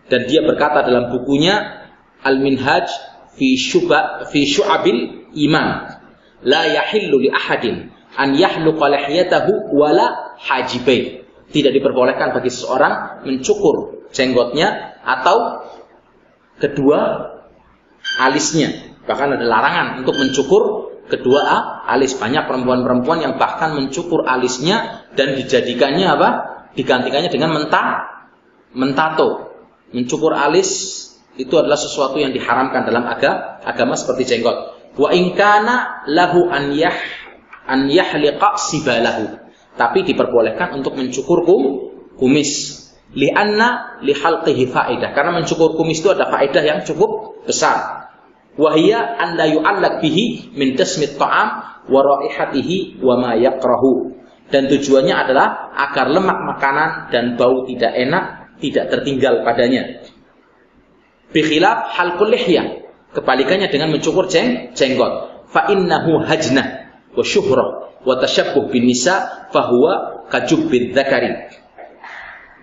dan dia berkata dalam bukunya Al-Minhaj fi Syu'abil Iman, la yahillu li ahadin an yahluqa lihyatahu wala hajibain. Tidak diperbolehkan bagi seseorang mencukur jenggotnya atau kedua alisnya. Bahkan ada larangan untuk mencukur kedua alis. Banyak perempuan-perempuan yang bahkan mencukur alisnya dan dijadikannya apa? Digantikannya dengan mentato. Mencukur alis itu adalah sesuatu yang diharamkan dalam agama seperti jenggot. Wa in kana lahu an an yahliqa sibalahu, tapi diperbolehkan untuk mencukur kumis. Lianna lihalqihi faedah, karena mencukur kumis itu ada faedah yang cukup besar. Wahia an la yu'allaq bihi min tasmit ta'am wa raihatihi wa ma yakrahu. Dan tujuannya adalah agar lemak makanan dan bau tidak enak tidak tertinggal padanya. Bikhilaf halqul lihyah, kebalikannya dengan mencukur jenggot. Fa innahu hajnah wa syuhrah wa tashabbuh bin nisa fa huwa kajubbid dzakari.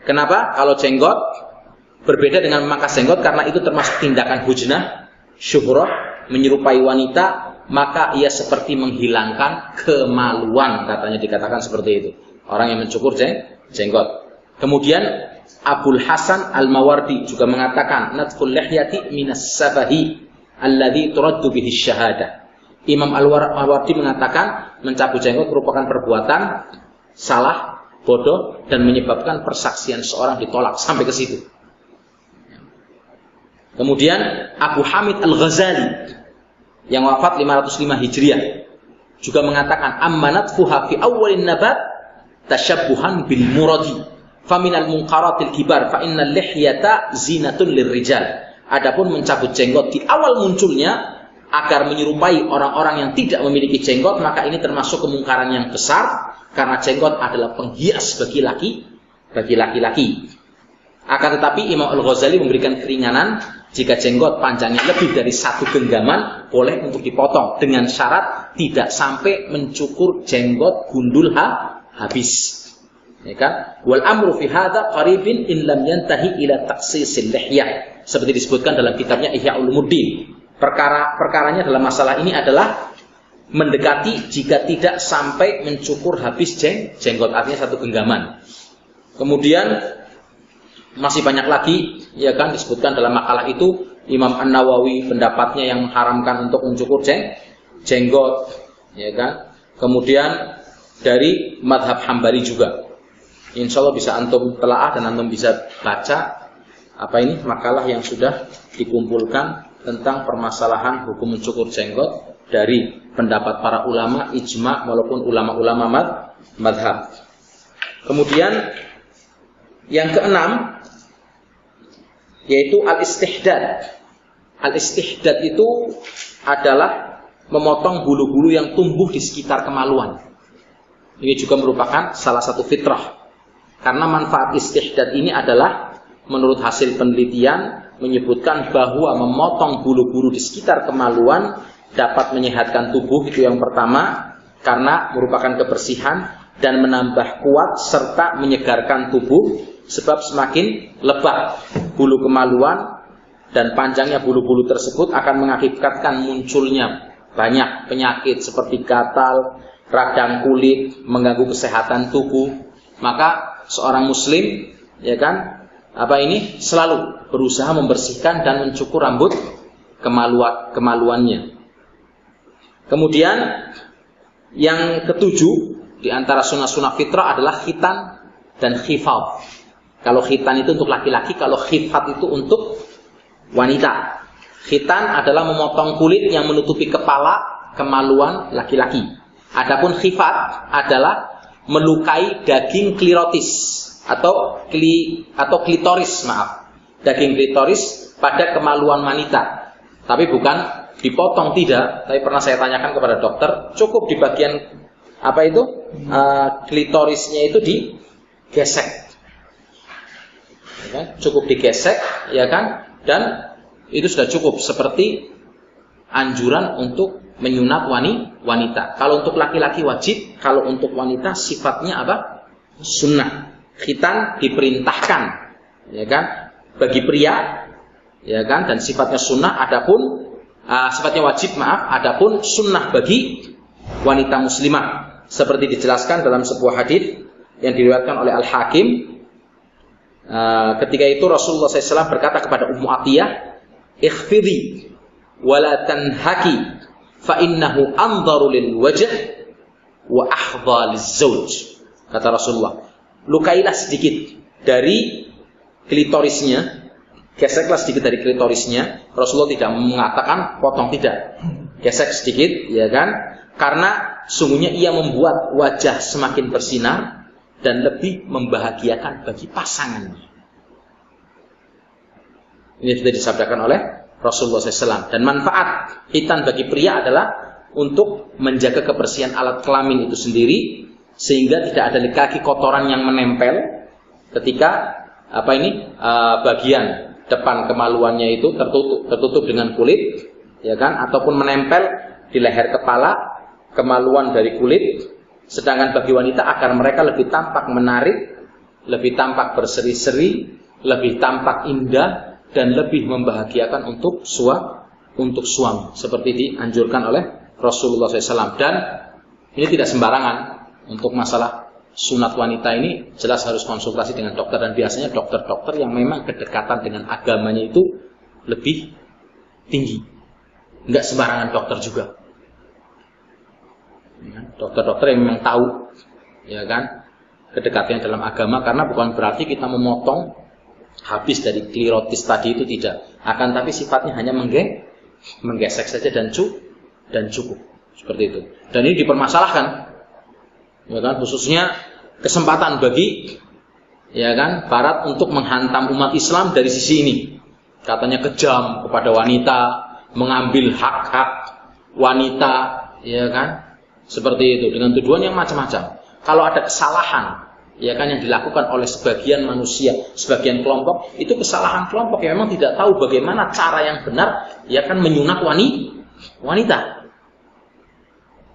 Kenapa? Kalau jenggot berbeda dengan memangkas jenggot, karena itu termasuk tindakan hujnah, syuhrah, menyerupai wanita, maka ia seperti menghilangkan kemaluan, katanya dikatakan seperti itu. Orang yang mencukur jenggot. Kemudian Abul Hasan Al-Mawardi juga mengatakan natful lihyati minas safahi alladhi turaddu bihi syahadah. Imam Al-Mawardi mengatakan mencabut jenggot merupakan perbuatan salah, bodoh, dan menyebabkan persaksian seorang ditolak, sampai ke situ. Kemudian Abu Hamid Al-Ghazali yang wafat 505 Hijriah juga mengatakan ammanat fuha fi awwalin nabat tashabbuhan bil muradi fa minal munqaratil kibar fa innal lihyata zinatun lirrijal. Adapun mencabut jenggot di awal munculnya agar menyerupai orang-orang yang tidak memiliki jenggot, maka ini termasuk kemungkaran yang besar, karena jenggot adalah penghias bagi laki-laki. Akan tetapi Imam Al-Ghazali memberikan keringanan jika jenggot panjangnya lebih dari 1 genggaman boleh untuk dipotong dengan syarat tidak sampai mencukur jenggot gundul habis. Ya kan? Wal amru fi hadza qaribin in lam yantahi ila taksisil lihyah. Seperti disebutkan dalam kitabnya Ihya Ulumuddin. Perkaranya dalam masalah ini adalah mendekati jika tidak sampai mencukur habis jenggot, artinya 1 genggaman. Kemudian masih banyak lagi, ya kan, disebutkan dalam makalah itu. Imam An-Nawawi pendapatnya yang mengharamkan untuk mencukur jenggot, ya kan. Kemudian dari madhab Hambali juga. Insya Allah bisa antum telaah dan antum bisa baca makalah yang sudah dikumpulkan tentang permasalahan hukum mencukur jenggot dari pendapat para ulama, ijma walaupun ulama-ulama madhab. Kemudian yang keenam yaitu al-istihdad. Al-istihdad itu adalah memotong bulu-bulu yang tumbuh di sekitar kemaluan. Ini juga merupakan salah satu fitrah. Karena manfaat istihdad ini adalah menurut hasil penelitian menyebutkan bahwa memotong bulu-bulu di sekitar kemaluan dapat menyehatkan tubuh, itu yang pertama, karena merupakan kebersihan dan menambah kuat serta menyegarkan tubuh, sebab semakin lebat bulu kemaluan dan panjangnya bulu-bulu tersebut akan mengakibatkan munculnya banyak penyakit seperti gatal, radang kulit, mengganggu kesehatan tubuh. Maka seorang muslim, ya kan, selalu berusaha membersihkan dan mencukur rambut kemaluannya. Kemudian yang ketujuh di antara sunnah-sunnah fitrah adalah khitan dan khifaf. Kalau khitan itu untuk laki-laki, kalau khifat itu untuk wanita. Khitan adalah memotong kulit yang menutupi kepala kemaluan laki-laki. Adapun khifat adalah melukai daging klirotis atau klitoris, daging klitoris pada kemaluan wanita. Tapi bukan dipotong, tidak. Tapi pernah saya tanyakan kepada dokter, cukup di bagian klitorisnya itu digesek, ya kan? Cukup digesek, ya kan? Dan itu sudah cukup, seperti anjuran untuk menyunat wanita. Kalau untuk laki-laki wajib, kalau untuk wanita sifatnya sunnah. Khitan diperintahkan, ya kan, bagi pria, ya kan, dan sifatnya sunnah. Adapun sifatnya wajib, adapun sunnah bagi wanita muslimah, seperti dijelaskan dalam sebuah hadis yang diriwayatkan oleh Al-Hakim. Ketika itu Rasulullah SAW berkata kepada Ummu Atiyah, "Ikhfidhi wala tanhaki, fa innahu anzaru lil wajh wa ahdha lizzauj." Kata Rasulullah, lukailah sedikit dari klitorisnya, geseklah sedikit dari klitorisnya. Rasulullah tidak mengatakan potong, tidak, gesek sedikit, ya kan? Karena sungguhnya ia membuat wajah semakin bersinar dan lebih membahagiakan bagi pasangannya. Ini sudah disabdakan oleh Rasulullah SAW. Dan manfaat khitan bagi pria adalah untuk menjaga kebersihan alat kelamin itu sendiri, sehingga tidak ada lagi kotoran yang menempel ketika bagian depan kemaluannya itu tertutup dengan kulit, ya kan, ataupun menempel di leher kepala kemaluan dari kulit. Sedangkan bagi wanita, agar mereka lebih tampak menarik, lebih tampak berseri-seri, lebih tampak indah, dan lebih membahagiakan untuk suami, seperti dianjurkan oleh Rasulullah SAW. Dan ini tidak sembarangan. Untuk masalah sunat wanita ini jelas harus konsultasi dengan dokter, dan biasanya dokter-dokter yang memang kedekatan dengan agamanya itu lebih tinggi. Enggak sembarangan dokter juga. Dokter-dokter yang memang tahu, ya kan, kedekatannya dalam agama, karena bukan berarti kita memotong habis dari klirotis tadi, itu tidak. Akan tapi sifatnya hanya menggesek saja dan cukup. Seperti itu. Dan ini dipermasalahkan, ya kan, khususnya kesempatan bagi, ya kan, Barat untuk menghantam umat Islam dari sisi ini. Katanya kejam kepada wanita, mengambil hak-hak wanita, ya kan, seperti itu, dengan tuduhan yang macam-macam. Kalau ada kesalahan, ya kan, yang dilakukan oleh sebagian manusia, sebagian kelompok, itu kesalahan kelompok yang memang tidak tahu bagaimana cara yang benar, ya kan, menyunat wanita,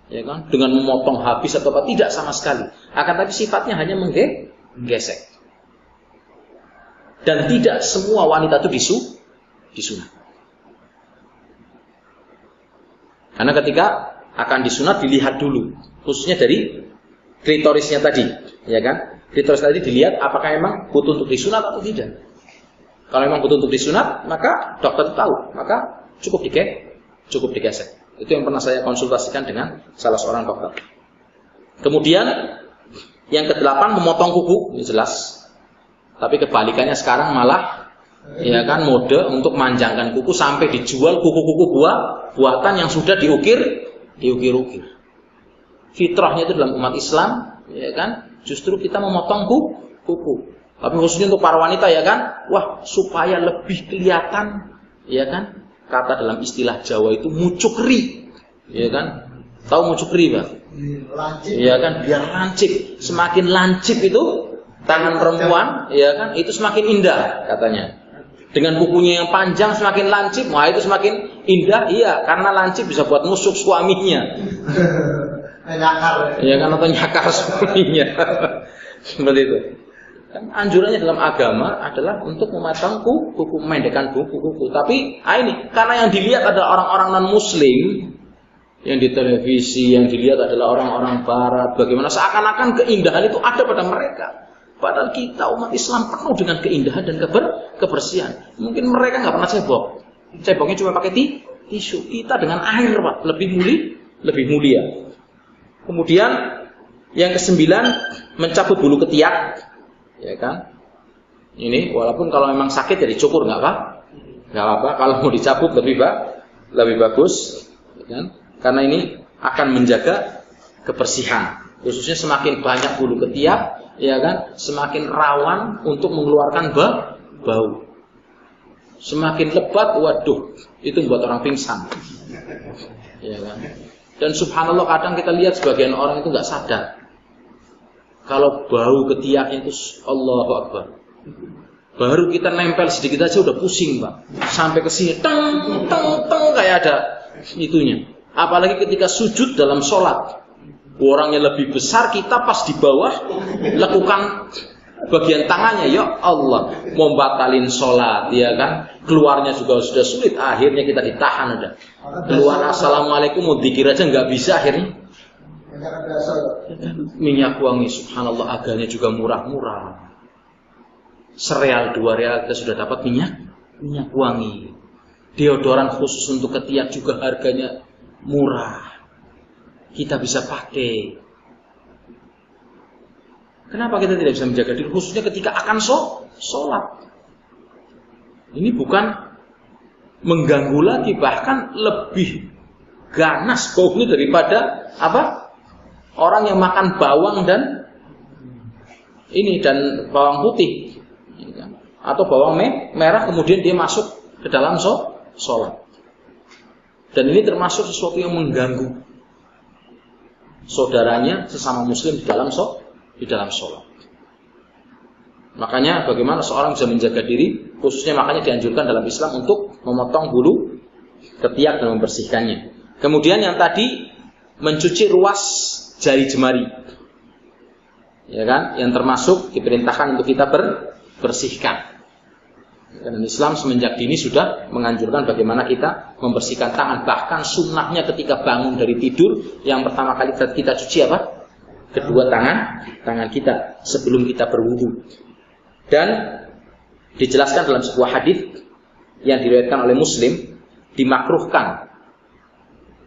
ya kan, dengan memotong habis atau apa, tidak sama sekali. Akan tapi sifatnya hanya menggesek. Dan tidak semua wanita itu disunat. Karena ketika akan disunat dilihat dulu, khususnya dari klitorisnya tadi, ya kan? Klitoris tadi dilihat apakah memang butuh untuk disunat atau tidak. Kalau memang butuh untuk disunat, maka dokter tahu, maka cukup digesek. Itu yang pernah saya konsultasikan dengan salah seorang dokter. Kemudian yang ke-8, memotong kuku, ini jelas. Tapi kebalikannya sekarang malah, ya kan, mode untuk manjangkan kuku sampai dijual kuku-kuku buatan yang sudah diukir. Fitrahnya itu dalam umat Islam, ya kan, justru kita memotong kuku. Tapi khususnya untuk para wanita, ya kan, wah, supaya lebih kelihatan, ya kan, kata dalam istilah Jawa itu mucukri, ya kan, tahu mucukri, Pak? Lancip. Ya kan, biar lancip. Semakin lancip itu tangan perempuan, ya kan, itu semakin indah katanya. Dengan kukunya yang panjang semakin lancip, wah itu semakin indah, iya, karena lancip bisa buat nusuk suaminya. Nyakar. Ya kan, atau nyakar suaminya. Seperti itu. Kan anjurannya dalam agama adalah untuk memotong kuku, memendekkan kuku. Tapi ini karena yang dilihat adalah orang-orang non-muslim, yang di televisi yang dilihat adalah orang-orang barat, bagaimana seakan-akan keindahan itu ada pada mereka. Padahal kita umat Islam penuh dengan keindahan dan kebersihan. Mungkin mereka nggak pernah cebok. Ceboknya cuma pakai tisu. Kita dengan air, Pak, lebih mulia. Kemudian yang ke-9, mencabut bulu ketiak, ya kan? Ini walaupun kalau memang sakit ya dicukur, nggak apa-apa. Kalau mau dicabut lebih bagus, ya kan? Karena ini akan menjaga kebersihan. Khususnya semakin banyak bulu ketiak, ya kan, semakin rawan untuk mengeluarkan bau. Semakin lebat, waduh, itu buat orang pingsan, ya kan. Dan subhanallah, kadang kita lihat sebagian orang itu nggak sadar kalau bau ketiaknya itu, Allahu Akbar. Baru kita nempel sedikit aja udah pusing, Pak, sampai ke sini, teng kayak ada itunya. Apalagi ketika sujud dalam sholat, orangnya lebih besar, kita pas di bawah lekukan bagian tangannya, ya Allah, mau batalin sholat, ya kan, keluarnya juga sudah sulit, akhirnya kita ditahan udah. Keluar assalamualaikum mau dikir aja nggak bisa akhirnya. Minyak wangi, subhanallah, harganya juga murah-murah. Sereal 2 real kita sudah dapat minyak wangi. Deodoran khusus untuk ketiak juga harganya murah, kita bisa pakai. Kenapa kita tidak bisa menjaga diri, khususnya ketika akan sholat? Ini bukan mengganggu lagi, bahkan lebih ganas baunya daripada apa? orang yang makan bawang dan bawang putih, atau bawang merah, kemudian dia masuk ke dalam sholat. Dan ini termasuk sesuatu yang mengganggu saudaranya sesama muslim di dalam sholat. Makanya bagaimana seorang bisa menjaga diri, khususnya makanya dianjurkan dalam Islam untuk memotong bulu ketiak dan membersihkannya. Kemudian yang tadi mencuci ruas jari jemari, ya kan, yang termasuk diperintahkan untuk kita bersihkan. Dan Islam semenjak dini sudah menganjurkan bagaimana kita membersihkan tangan. Bahkan sunnahnya ketika bangun dari tidur, yang pertama kali kita cuci apa? Kedua tangan kita sebelum kita berwudu. Dan dijelaskan dalam sebuah hadis yang diriwayatkan oleh Muslim, dimakruhkan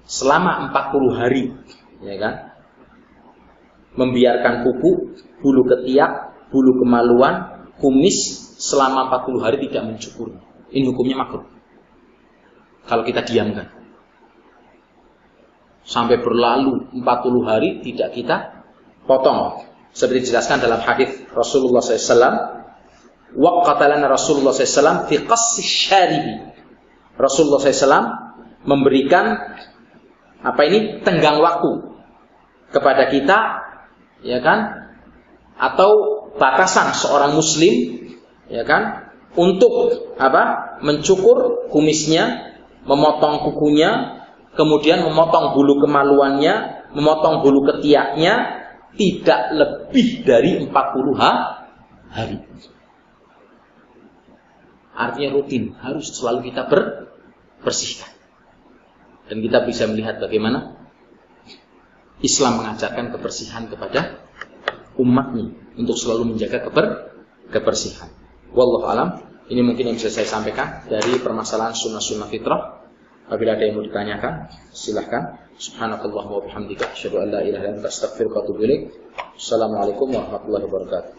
selama 40 hari, ya kan, membiarkan kuku, bulu ketiak, bulu kemaluan, kumis selama 40 hari tidak mencukur. Ini hukumnya makruh kalau kita diamkan. Sampai berlalu 40 hari tidak kita potong. Seperti dijelaskan dalam hadis Rasulullah SAW, waqatalana Rasulullah SAW fi qassi syaribi. Rasulullah SAW memberikan tenggang waktu kepada kita, ya kan, atau batasan seorang muslim, ya kan, untuk mencukur kumisnya, memotong kukunya, kemudian memotong bulu kemaluannya, memotong bulu ketiaknya, tidak lebih dari 40 hari. Artinya rutin, harus selalu kita bersihkan. Dan kita bisa melihat bagaimana Islam mengajarkan kebersihan kepada umatnya untuk selalu menjaga kebersihan. Wallahu alam. Ini mungkin yang bisa saya sampaikan dari permasalahan sunnah-sunnah fitrah. Apabila ada yang mau ditanyakan, silahkan. Subhanakallah wa bihamdika, asyhadu an la ilaha illa anta, astaghfiruka wa atubu ilaik. Assalamualaikum warahmatullahi wabarakatuh.